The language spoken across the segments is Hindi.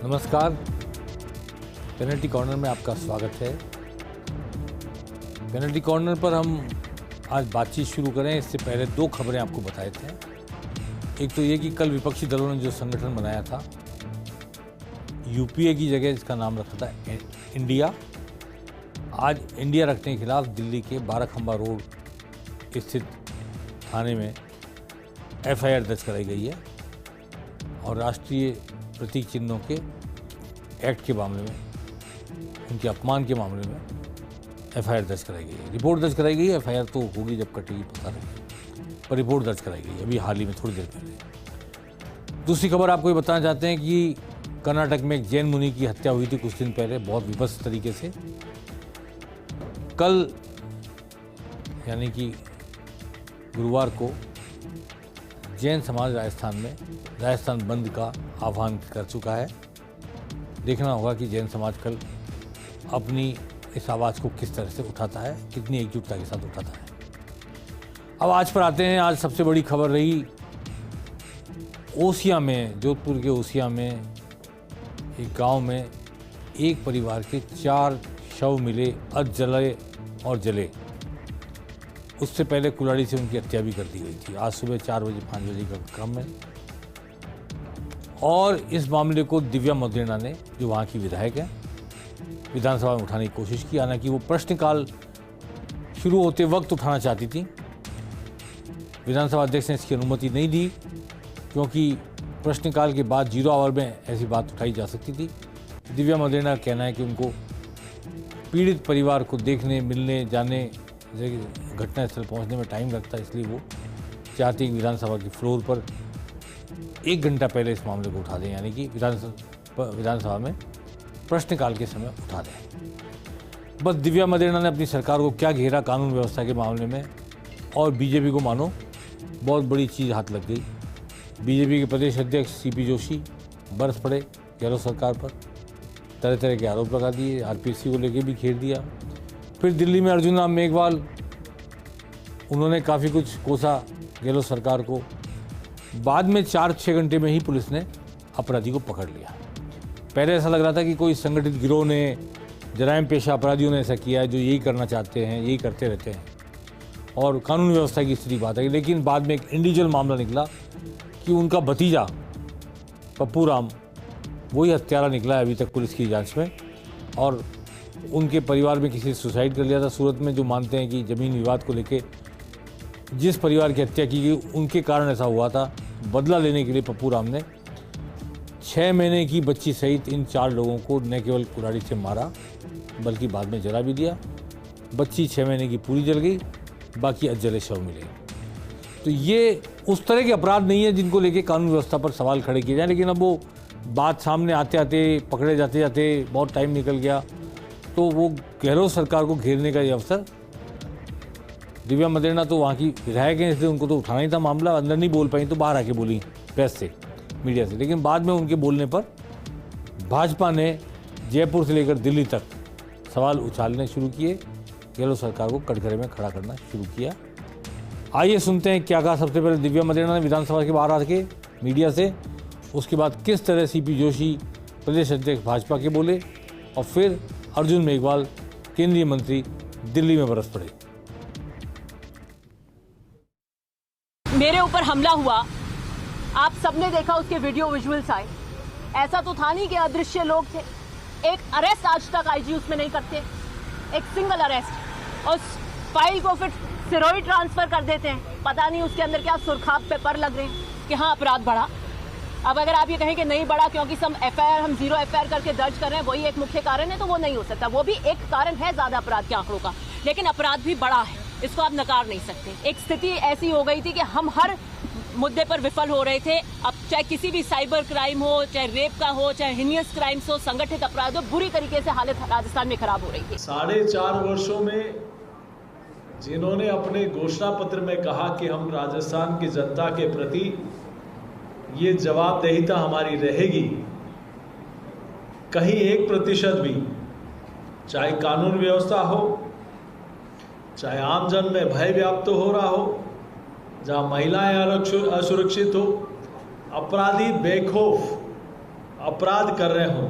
नमस्कार, पेनल्टी कॉर्नर में आपका स्वागत है। पेनल्टी कॉर्नर पर हम आज बातचीत शुरू करें इससे पहले दो खबरें आपको बताए थे। एक तो ये कि कल विपक्षी दलों ने जो संगठन बनाया था, यूपीए की जगह इसका नाम रखा था इंडिया, आज इंडिया रखने के खिलाफ दिल्ली के 12 खंबा रोड स्थित थाने में एफआईआर दर्ज कराई गई है और राष्ट्रीय प्रतीक चिन्हों के एक्ट के मामले में, उनके अपमान के मामले में एफआईआर दर्ज कराई गई है। रिपोर्ट दर्ज कराई गई है, एफआईआर तो होगी जब कटेगी पता नहीं, पर रिपोर्ट दर्ज कराई गई है अभी हाल ही में, थोड़ी देर पहले। दूसरी खबर आपको ये बताना चाहते हैं कि कर्नाटक में एक जैन मुनि की हत्या हुई थी कुछ दिन पहले, बहुत विभत्स तरीके से। कल यानी कि गुरुवार को जैन समाज राजस्थान में राजस्थान बंद का आह्वान कर चुका है। देखना होगा कि जैन समाज कल अपनी इस आवाज़ को किस तरह से उठाता है, कितनी एकजुटता के साथ उठाता है। अब आज पर आते हैं। आज सबसे बड़ी खबर रही ओसिया में, जोधपुर के ओसिया में एक गांव में एक परिवार के 4 शव मिले, अधजले और जले। उससे पहले कुल्हाड़ी से उनकी हत्या भी कर दी गई थी। आज सुबह 4 बजे 5 बजे का क्रम है और इस मामले को दिव्या मदेरणा ने, जो वहाँ की विधायक है, विधानसभा में उठाने की कोशिश की। हालांकि वो प्रश्नकाल शुरू होते वक्त उठाना चाहती थी, विधानसभा अध्यक्ष ने इसकी अनुमति नहीं दी क्योंकि प्रश्नकाल के बाद 0 आवर में ऐसी बात उठाई जा सकती थी। दिव्या मदेरणा का कहना है कि उनको पीड़ित परिवार को देखने, मिलने, जाने, घटनास्थल पहुंचने में टाइम लगता है, इसलिए वो चाहती है विधानसभा की फ्लोर पर 1 घंटा पहले इस मामले को उठा दें, यानी कि विधानसभा में प्रश्नकाल के समय उठा दें। बस दिव्या मदेरणा ने अपनी सरकार को क्या घेरा कानून व्यवस्था के मामले में, और बीजेपी को मानो बहुत बड़ी चीज़ हाथ लग गई। बीजेपी के प्रदेश अध्यक्ष सीपी जोशी बरस पड़े गहलोत सरकार पर, तरह तरह के आरोप लगा दिए, आरपीसी को लेके भी घेर दिया। फिर दिल्ली में अर्जुन राम मेघवाल, उन्होंने काफ़ी कुछ कोसा गहलोत सरकार को। बाद में 4-6 घंटे में ही पुलिस ने अपराधी को पकड़ लिया। पहले ऐसा लग रहा था कि कोई संगठित गिरोह ने, जराइम पेशा अपराधियों ने ऐसा किया है, जो यही करना चाहते हैं, यही करते रहते हैं और कानून व्यवस्था की स्थिति बात है। लेकिन बाद में एक इंडिविजुअल मामला निकला कि उनका भतीजा पप्पू राम वही हत्यारा निकला है अभी तक पुलिस की जांच में, और उनके परिवार में किसी ने सुसाइड कर लिया था सूरत में, जो मानते हैं कि ज़मीन विवाद को लेके जिस परिवार की हत्या की गई उनके कारण ऐसा हुआ था। बदला लेने के लिए पप्पू राम ने 6 महीने की बच्ची सहित इन 4 लोगों को न केवल कुल्हाड़ी से मारा बल्कि बाद में जला भी दिया। बच्ची 6 महीने की पूरी जल गई, बाकी अधजले शव मिले। तो ये उस तरह के अपराध नहीं है जिनको लेके कानून व्यवस्था पर सवाल खड़े किए जाए, लेकिन अब वो बात सामने आते आते, पकड़े जाते जाते बहुत टाइम निकल गया, तो वो गहलोत सरकार को घेरने का ये अवसर। दिव्या मदेरणा तो वहाँ की विधायक हैं, इसलिए उनको तो उठाना ही था मामला, अंदर नहीं बोल पाई तो बाहर आके बोली प्रेस से, मीडिया से। लेकिन बाद में उनके बोलने पर भाजपा ने जयपुर से लेकर दिल्ली तक सवाल उछालने शुरू किए, गहलोत सरकार को कटघरे में खड़ा करना शुरू किया। आइए सुनते हैं क्या कहा सबसे पहले दिव्या मदेरणा ने विधानसभा के बाहर आके मीडिया से, उसके बाद किस तरह सीपी जोशी प्रदेश अध्यक्ष भाजपा के बोले, और फिर अर्जुन मेघवाल केंद्रीय मंत्री दिल्ली में बरस पड़े। मेरे ऊपर हमला हुआ, आप सबने देखा, उसके वीडियो विजुअल्स आए। ऐसा तो था नहीं कि अदृश्य लोग थे। एक अरेस्ट आज तक आईजी उसमें नहीं करते, एक सिंगल अरेस्ट, और फाइल को फिर सिरोही ट्रांसफर कर देते हैं। पता नहीं उसके अंदर क्या सुरखाब पेपर लग रहे हैं कि हाँ अपराध बढ़ा। अब अगर आप ये कहें कि नहीं बढ़ा क्योंकि हम 0 एफआईआर करके दर्ज कर रहे हैं, वही एक मुख्य कारण है, तो वो नहीं हो सकता। वो भी एक कारण है ज्यादा अपराध के आंकड़ों का, लेकिन अपराध भी बड़ा है, इसको आप नकार नहीं सकते। एक स्थिति ऐसी हो गई थी कि हम हर मुद्दे पर विफल हो रहे थे। अब चाहे किसी भी साइबर क्राइम हो, चाहे रेप का हो, चाहे हिनियस क्राइम्स हो, संगठित अपराध हो, बुरी तरीके से हालत राजस्थान में खराब हो रही थी। 4.5 वर्षों में जिन्होंने अपने घोषणा पत्र में कहा कि हम राजस्थान की जनता के प्रति ये जवाबदेहिता हमारी रहेगी, कहीं 1% भी, चाहे कानून व्यवस्था हो, चाहे आमजन में भय व्याप्त हो रहा हो, जहां महिलाएं असुरक्षित हो, अपराधी बेखौफ अपराध कर रहे हों,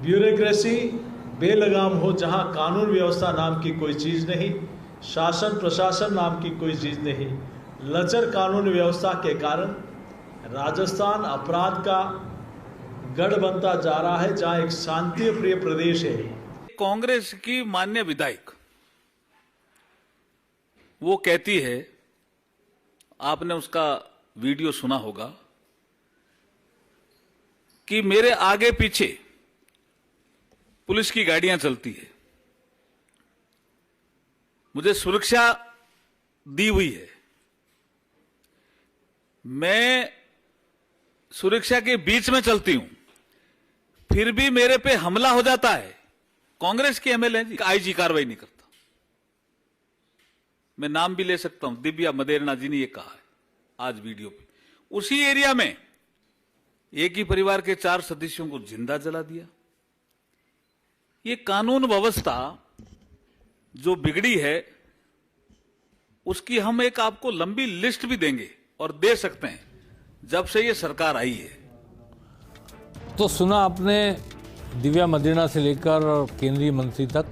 ब्यूरोक्रेसी बेलगाम हो, जहां कानून व्यवस्था नाम की कोई चीज़ नहीं, शासन प्रशासन नाम की कोई चीज़ नहीं, लचर कानून व्यवस्था के कारण राजस्थान अपराध का गढ़ बनता जा रहा है, जहां एक शांति प्रिय प्रदेश है। कांग्रेस की मान्य विधायक वो कहती है, आपने उसका वीडियो सुना होगा, कि मेरे आगे पीछे पुलिस की गाड़ियां चलती है, मुझे सुरक्षा दी हुई है, मैं सुरक्षा के बीच में चलती हूं, फिर भी मेरे पे हमला हो जाता है। कांग्रेस के एमएलए आईजी कार्रवाई नहीं करता। मैं नाम भी ले सकता हूं, दिव्या मदेरणा जी ने यह कहा है आज वीडियो पे। उसी एरिया में एक ही परिवार के 4 सदस्यों को जिंदा जला दिया। ये कानून व्यवस्था जो बिगड़ी है, उसकी हम एक आपको लंबी लिस्ट भी देंगे और दे सकते हैं, जब से ये सरकार आई है। तो सुना आपने, दिव्या मदेरणा से लेकर केंद्रीय मंत्री तक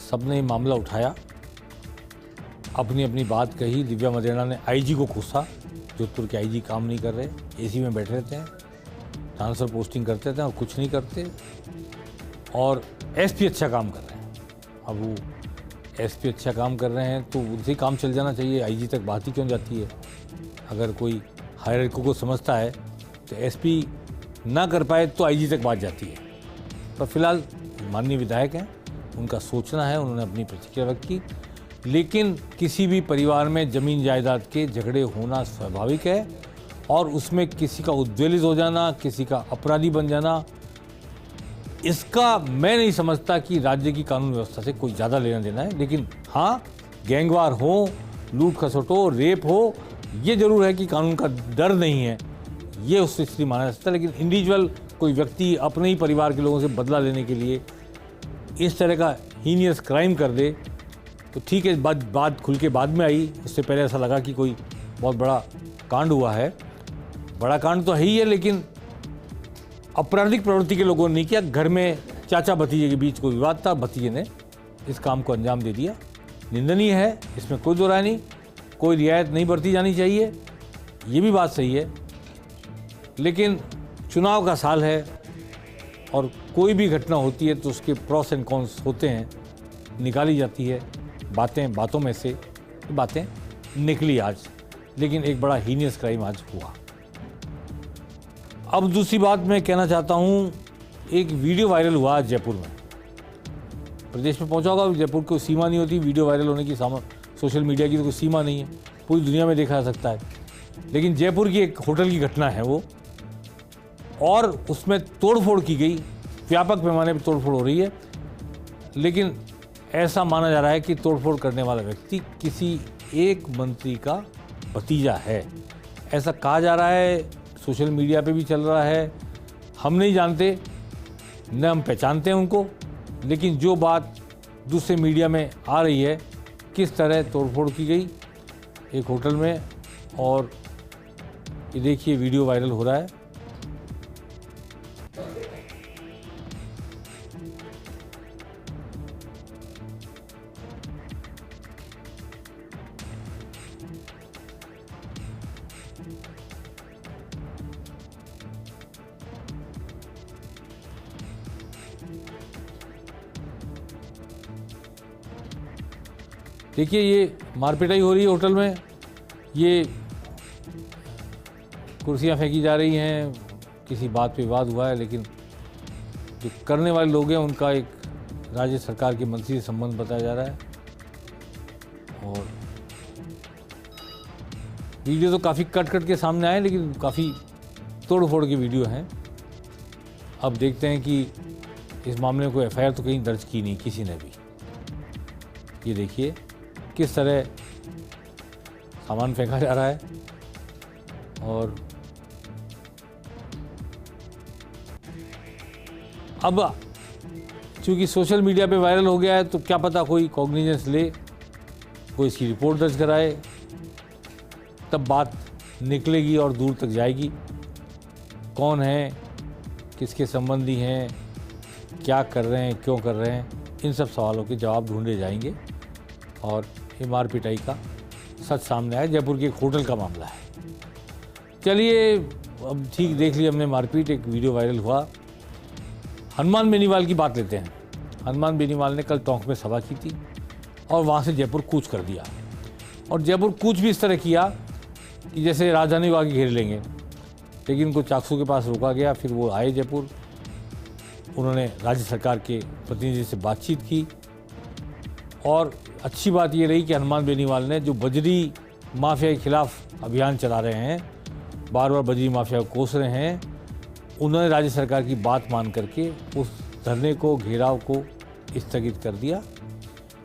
सबने मामला उठाया, अपनी अपनी बात कही। दिव्या मदेरणा ने आईजी को कोसा, जोधपुर के आईजी काम नहीं कर रहे, एसी में बैठे रहते हैं, ट्रांसफर पोस्टिंग करते थे और कुछ नहीं करते, और एसपी अच्छा काम कर रहे हैं। अब वो एसपी अच्छा काम कर रहे हैं तो उनसे काम चल जाना चाहिए, आईजी तक बात ही क्यों जाती है? अगर कोई हायरार्की को समझता है तो एसपी ना कर पाए तो आईजी तक बात जाती है। पर फिलहाल माननीय विधायक हैं, उनका सोचना है, उन्होंने अपनी प्रतिक्रिया व्यक्त की। लेकिन किसी भी परिवार में ज़मीन जायदाद के झगड़े होना स्वाभाविक है, और उसमें किसी का उद्वेलित हो जाना, किसी का अपराधी बन जाना, इसका मैं नहीं समझता कि राज्य की कानून व्यवस्था से कोई ज़्यादा लेना देना है। लेकिन हाँ, गैंगवार हो, लूट खसोट हो, रेप हो, ये जरूर है कि कानून का डर नहीं है, ये उस स्थिति माना जा सकता है। लेकिन इंडिविजुअल कोई व्यक्ति अपने ही परिवार के लोगों से बदला लेने के लिए इस तरह का हीनियस क्राइम कर दे तो ठीक है, बात खुल के बाद में आई। उससे पहले ऐसा लगा कि कोई बहुत बड़ा कांड हुआ है। बड़ा कांड तो है ही है, लेकिन आपराधिक प्रवृत्ति के लोगों ने नहीं किया। घर में चाचा भतीजे के बीच कोई विवाद था, भतीजे ने इस काम को अंजाम दे दिया। निंदनीय है, इसमें कोई दो राय नहीं। कोई रियायत नहीं बरती जानी चाहिए, ये भी बात सही है। लेकिन चुनाव का साल है और कोई भी घटना होती है तो उसके प्रॉस एंड कॉन्स होते हैं, निकाली जाती है बातों में से बातें निकली आज। लेकिन एक बड़ा हीनियस क्राइम आज हुआ। अब दूसरी बात मैं कहना चाहता हूँ, एक वीडियो वायरल हुआ आज जयपुर में। प्रदेश में पहुँचा होगा, जयपुर को सीमा नहीं होती वीडियो वायरल होने की, सोशल मीडिया की तो कोई सीमा नहीं है, पूरी दुनिया में देखा जा सकता है। लेकिन जयपुर की एक होटल की घटना है वो, और उसमें तोड़फोड़ की गई, व्यापक पैमाने पर तोड़फोड़ हो रही है। लेकिन ऐसा माना जा रहा है कि तोड़फोड़ करने वाला व्यक्ति किसी एक मंत्री का भतीजा है, ऐसा कहा जा रहा है, सोशल मीडिया पे भी चल रहा है। हम नहीं जानते, न हम पहचानते हैं उनको, लेकिन जो बात दूसरे मीडिया में आ रही है, किस तरह तोड़फोड़ की गई एक होटल में, और ये देखिए वीडियो वायरल हो रहा है। देखिए ये मारपिटाई हो रही है होटल में, ये कुर्सियां फेंकी जा रही हैं, किसी बात पे विवाद हुआ है। लेकिन जो करने वाले लोग हैं उनका एक राज्य सरकार के मंत्री से संबंध बताया जा रहा है। और वीडियो तो काफ़ी कट के सामने आए, लेकिन काफ़ी तोड़-फोड़ के वीडियो हैं। अब देखते हैं कि इस मामले में कोई एफआईआर तो कहीं दर्ज की नहीं किसी ने भी। ये देखिए किस तरह सामान फेंका जा रहा है, और अब चूंकि सोशल मीडिया पे वायरल हो गया है तो क्या पता कोई कॉग्निजेंस ले, कोई इसकी रिपोर्ट दर्ज कराए, तब बात निकलेगी और दूर तक जाएगी। कौन हैं, किसके संबंधी हैं, क्या कर रहे हैं, क्यों कर रहे हैं, इन सब सवालों के जवाब ढूंढे जाएंगे और ये मार पिटाई का सच सामने आया। जयपुर के एक होटल का मामला है। चलिए अब ठीक देख लिया हमने मारपीट, एक वीडियो वायरल हुआ। हनुमान बेनीवाल की बात लेते हैं। हनुमान बेनीवाल ने कल टोंक में सभा की थी और वहाँ से जयपुर कूच कर दिया। और जयपुर कूच भी इस तरह किया कि जैसे राजधानी को आगे घेर लेंगे, लेकिन उनको चाकसू के पास रोका गया। फिर वो आए जयपुर, उन्होंने राज्य सरकार के प्रतिनिधि से बातचीत की और अच्छी बात ये रही कि हनुमान बेनीवाल ने जो बजरी माफिया के खिलाफ अभियान चला रहे हैं, बार बार बजरी माफिया को कोस रहे हैं, उन्होंने राज्य सरकार की बात मान करके उस धरने को, घेराव को स्थगित कर दिया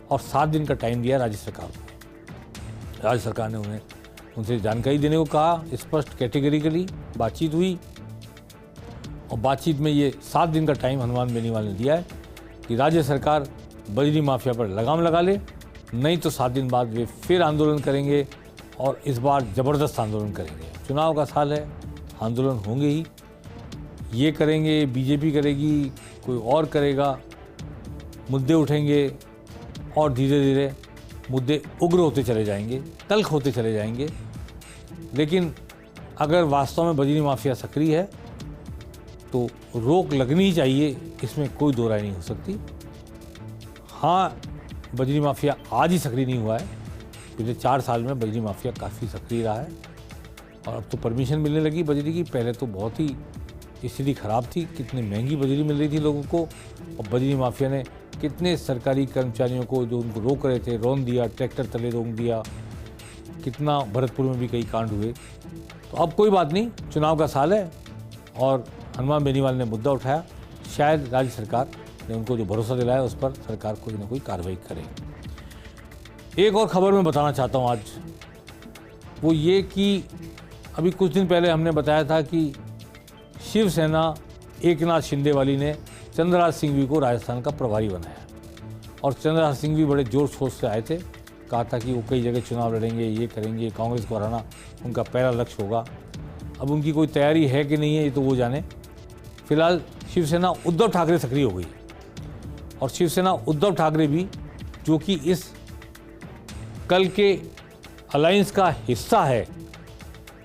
और 7 दिन का टाइम दिया राज्य सरकार को। राज्य सरकार ने उनसे जानकारी देने को कहा, स्पष्ट कैटेगरिकली बातचीत हुई और बातचीत में ये 7 दिन का टाइम हनुमान बेनीवाल ने दिया है कि राज्य सरकार बजरी माफिया पर लगाम लगा ले, नहीं तो 7 दिन बाद वे फिर आंदोलन करेंगे और इस बार ज़बरदस्त आंदोलन करेंगे। चुनाव का साल है, आंदोलन होंगे ही, ये करेंगे, बीजेपी करेगी, कोई और करेगा, मुद्दे उठेंगे और धीरे धीरे मुद्दे उग्र होते चले जाएंगे, तल्ख होते चले जाएंगे। लेकिन अगर वास्तव में बजरी माफिया सक्रिय है तो रोक लगनी ही चाहिए, इसमें कोई दो राय नहीं हो सकती। हाँ, बजरी माफिया आज ही सक्रिय नहीं हुआ है, पिछले 4 साल में बजरी माफिया काफ़ी सक्रिय रहा है और अब तो परमिशन मिलने लगी बजरी की। पहले तो बहुत ही स्थिति खराब थी, कितनी महंगी बजरी मिल रही थी लोगों को, और बजरी माफिया ने कितने सरकारी कर्मचारियों को जो उनको रोक रहे थे रौंद दिया, ट्रैक्टर तले रोक दिया, कितना भरतपुर में भी कई कांड हुए। तो अब कोई बात नहीं, चुनाव का साल है और हनुमान बेनीवाल ने मुद्दा उठाया, शायद राज्य सरकार ने उनको जो भरोसा दिलाया उस पर सरकार कोई ना कोई कार्रवाई करे। एक और खबर मैं बताना चाहता हूँ आज, वो ये कि अभी कुछ दिन पहले हमने बताया था कि शिवसेना एकनाथ शिंदे वाली ने चंद्रराज सिंघवी को राजस्थान का प्रभारी बनाया और चंद्रराज सिंघवी बड़े जोर शोर से आए थे, कहा था कि वो कई जगह चुनाव लड़ेंगे, ये करेंगे, कांग्रेस को हराना उनका पहला लक्ष्य होगा। अब उनकी कोई तैयारी है कि नहीं है ये तो वो जाने। फिलहाल शिवसेना उद्धव ठाकरे सक्रिय हो गई और शिवसेना उद्धव ठाकरे भी, जो कि इस कल के अलायंस का हिस्सा है,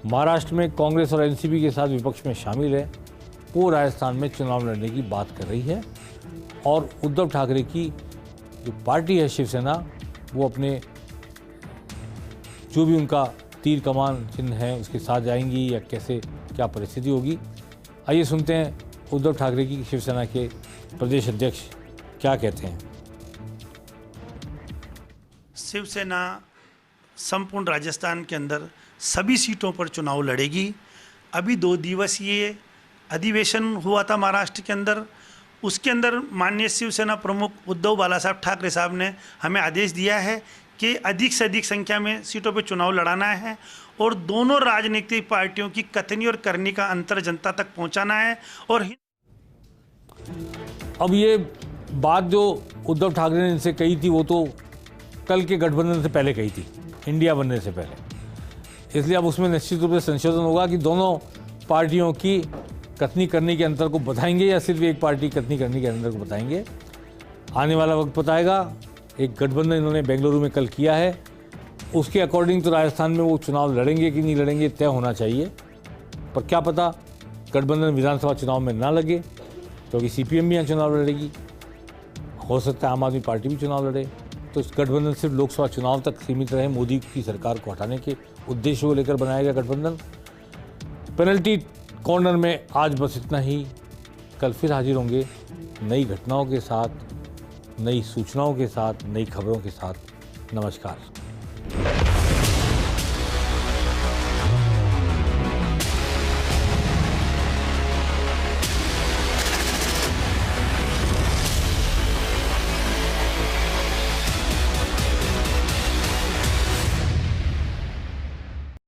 महाराष्ट्र में कांग्रेस और एनसीपी के साथ विपक्ष में शामिल है, वो राजस्थान में चुनाव लड़ने की बात कर रही है। और उद्धव ठाकरे की जो पार्टी है शिवसेना, वो अपने जो भी उनका तीर कमान चिन्ह है उसके साथ जाएंगी या कैसे क्या परिस्थिति होगी। आइए सुनते हैं उद्धव ठाकरे की शिवसेना के प्रदेश अध्यक्ष क्या कहते हैं। शिवसेना संपूर्ण राजस्थान के अंदर सभी सीटों पर चुनाव लड़ेगी। अभी 2 दिवसीय अधिवेशन हुआ था महाराष्ट्र के अंदर, उसके अंदर माननीय शिवसेना प्रमुख उद्धव बाला साहब ठाकरे साहब ने हमें आदेश दिया है कि अधिक से अधिक संख्या में सीटों पर चुनाव लड़ाना है और दोनों राजनीतिक पार्टियों की कथनी और करनी का अंतर जनता तक पहुंचाना है। और अब ये बात जो उद्धव ठाकरे ने इनसे कही थी वो तो कल के गठबंधन से पहले कही थी, इंडिया बनने से पहले, इसलिए अब उसमें निश्चित रूप से संशोधन होगा कि दोनों पार्टियों की कथनी करने के अंतर को बताएंगे या सिर्फ एक पार्टी कथनी करने के अंतर को बताएंगे। आने वाला वक्त बताएगा। एक गठबंधन इन्होंने बेंगलुरु में कल किया है, उसके अकॉर्डिंग तो राजस्थान में वो चुनाव लड़ेंगे कि नहीं लड़ेंगे तय होना चाहिए, पर क्या पता गठबंधन विधानसभा चुनाव में ना लगे, क्योंकि सीपीएम भी यहाँ चुनाव लड़ेगी, हो सकता है आम आदमी पार्टी भी चुनाव लड़े। तो इस गठबंधन सिर्फ लोकसभा चुनाव तक सीमित रहे, मोदी की सरकार को हटाने के उद्देश्य को लेकर बनाया गया गठबंधन। पेनल्टी कॉर्नर में आज बस इतना ही। कल फिर हाजिर होंगे नई घटनाओं के साथ, नई सूचनाओं के साथ, नई खबरों के साथ। नमस्कार।